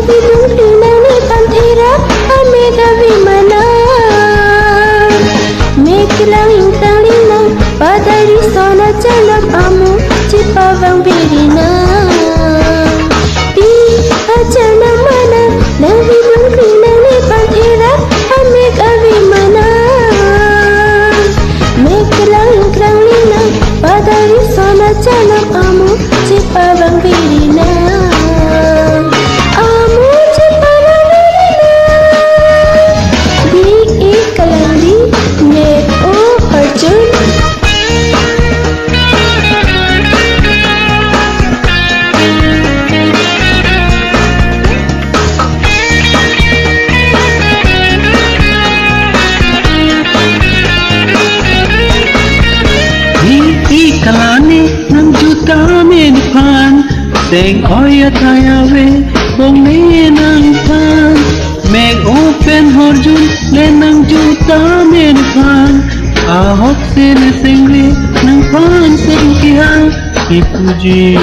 hidung rinang ni pantera amega vimana Meklang ingkang linang padari sona jalam amu cipawang birina Di ajana mana nang hidung rinang ni pantera amega vimana Meklang ingkang linang padari sona jalam amu cipawang birina Kalani nang juta menpan Seng oya tayawe bong ne nang pan Meg open horjun le nang juta menpan Ahok sene sengre nang pan sengkihan Ipuji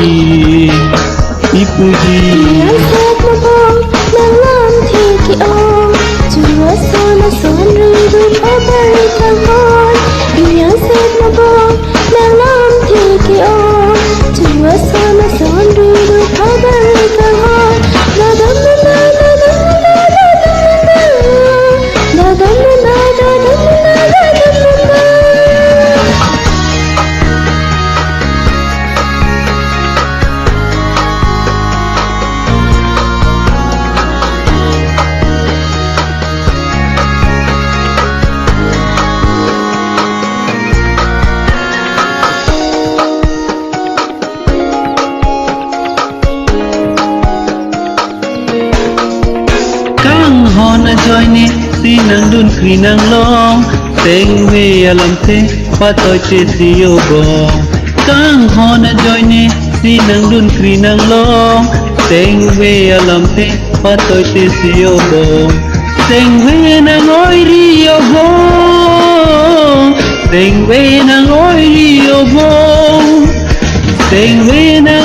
Yang set mabong nang lam tiki ong Jua sona son ridu pabari tangon Yang set mabong nang lam tiki ong Jua sona son ridu pabari tangon Dadamana dadamana dadamana Dadamana dadamana dadamana Hon a joy ni si nang dun kri nang long Teng we alam te patoy te si yo bong Kang hon a joy ni si nang dun kri nang long Teng we alam te patoy te si yo bong Teng we nang oy ri yo bong Teng we nang oy ri yo bong Teng we nang